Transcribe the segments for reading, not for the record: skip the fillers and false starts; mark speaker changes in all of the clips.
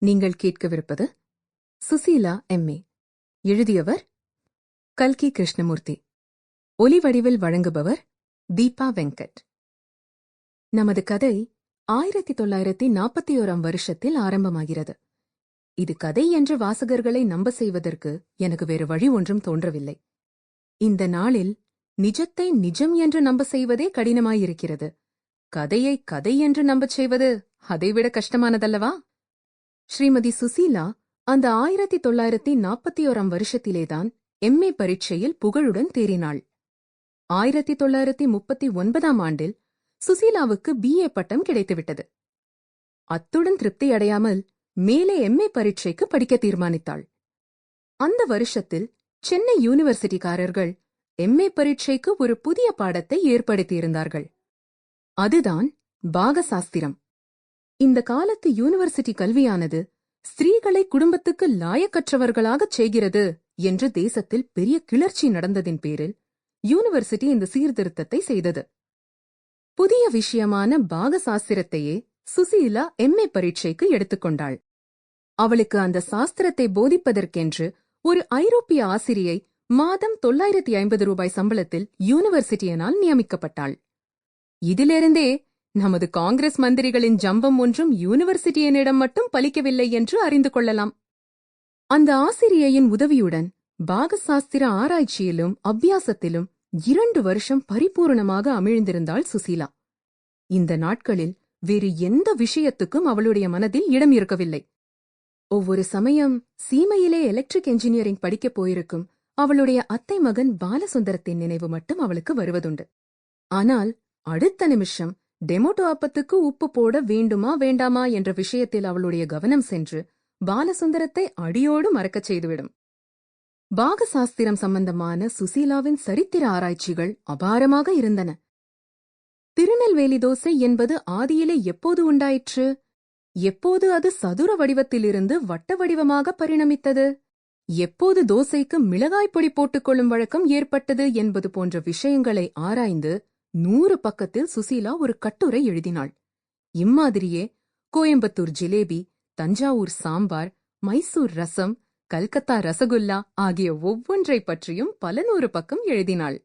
Speaker 1: நீங்கள் கேட்கவிருப்பது சுசீலா எம்ஏ. எழுதியவர் கல்கி கிருஷ்ணமூர்த்தி. ஒலிவடிவில் வழங்குபவர் தீபா வெங்கட். நமது கதை 1941 வருஷத்தில் ஆரம்பமாகிறது. இது கதை என்று வாசகர்களை நம்ப செய்வதற்கு எனக்கு வேறு வழி ஒன்றும் தோன்றவில்லை. இந்த நாளில் நிஜத்தை நிஜம் என்று நம்ப செய்வதே கடினமாயிருக்கிறது. கதையை கதை என்று நம்பச் செய்வது அதைவிட கஷ்டமானதல்லவா? ஸ்ரீமதி சுசீலா அந்த 1941 வருஷத்திலேதான் எம்ஏ பரீட்சையில் புகழுடன் தேறினாள். 1939 ஆண்டில் சுசீலாவுக்கு பிஏ பட்டம் கிடைத்துவிட்டது. அத்துடன் திருப்தியடையாமல் மேலே எம்ஏ பரீட்சைக்கு படிக்க தீர்மானித்தாள். அந்த வருஷத்தில் சென்னை யூனிவர்சிட்டிக்காரர்கள் எம்ஏ பரீட்சைக்கு ஒரு புதிய பாடத்தை ஏற்படுத்தியிருந்தார்கள். அதுதான் பாகசாஸ்திரம். இந்த காலத்து யூனிவர்சிட்டி கல்வியானது ஸ்திரீகளை குடும்பத்துக்கு லாயக்கற்றவர்களாகச் செய்கிறது என்று தேசத்தில் பெரிய கிளர்ச்சி நடந்ததின் பேரில் யூனிவர்சிட்டி இந்த சீர்திருத்தத்தை செய்தது. புதிய விஷயமான பாகசாஸ்திரத்தையே சுசீலா எம்ஏ பரீட்சைக்கு எடுத்துக்கொண்டாள். அவளுக்கு அந்த சாஸ்திரத்தை போதிப்பதற்கென்று ஒரு ஐரோப்பிய ஆசிரியை மாதம் 950 ரூபாய் சம்பளத்தில் யூனிவர்சிட்டியினால் நியமிக்கப்பட்டாள். இதிலிருந்தே நமது காங்கிரஸ் மந்திரிகளின் ஜம்பம் ஒன்றும் யூனிவர்சிட்டியினிடம் மட்டும் பலிக்கவில்லை என்று அறிந்து கொள்ளலாம். அந்த ஆசிரியையின் உதவியுடன் பாகசாஸ்திர ஆராய்ச்சியிலும் அபியாசத்திலும் 2 வருஷம் பரிபூர்ணமாக அமிழ்ந்திருந்தாள் சுசீலா. இந்த நாட்களில் வேறு எந்த விஷயத்துக்கும் அவளுடைய மனதில் இடம் இருக்கவில்லை. ஒவ்வொரு சமயம் சீமையிலே எலக்ட்ரிக் என்ஜினியரிங் படிக்கப் போயிருக்கும் அவளுடைய அத்தை மகன் பாலசுந்தரத்தின் நினைவு மட்டும் அவளுக்கு வருவதுண்டு. ஆனால் அடுத்த நிமிஷம் டெமோட்டோ அப்பத்துக்கு உப்பு போட வேண்டுமா வேண்டாமா என்ற விஷயத்தில் அவளுடைய கவனம் சென்று பாலசுந்தரத்தை அடியோடு மறக்கச் செய்துவிடும். பாகசாஸ்திரம் சம்பந்தமான சுசீலாவின் சரித்திர ஆராய்ச்சிகள் அபாரமாக இருந்தன. திருநெல்வேலி தோசை என்பது ஆதியிலே எப்போது உண்டாயிற்று? எப்போது அது சதுர வடிவத்திலிருந்து வட்ட வடிவமாக பரிணமித்தது? எப்போது தோசைக்கு மிளகாய் பொடி போட்டுக்கொள்ளும் வழக்கம் ஏற்பட்டது என்பது போன்ற விஷயங்களை ஆராய்ந்து 100 பக்கத்தில் சுசீலா ஒரு கட்டுரை எழுதினாள். இம்மாதிரியே கோயம்புத்தூர் ஜிலேபி, தஞ்சாவூர் சாம்பார், மைசூர் ரசம், கல்கத்தா ரசகுல்லா ஆகிய ஒவ்வொன்றை பற்றியும் பல 100 பக்கம் எழுதினாள்.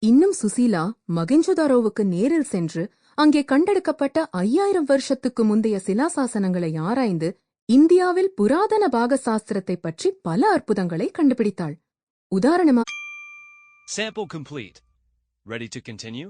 Speaker 1: இன்னும் சுசீலா மகெஞ்சதாரோவுக்கு நேரில் சென்று அங்கே கண்டெடுக்கப்பட்ட 5000 வருஷத்துக்கு முந்தைய சிலாசாசனங்களை ஆராய்ந்து இந்தியாவில் புராதன பாகசாஸ்திரத்தை பற்றி பல அற்புதங்களை கண்டுபிடித்தாள். உதாரணமா
Speaker 2: Sample complete. Ready to continue?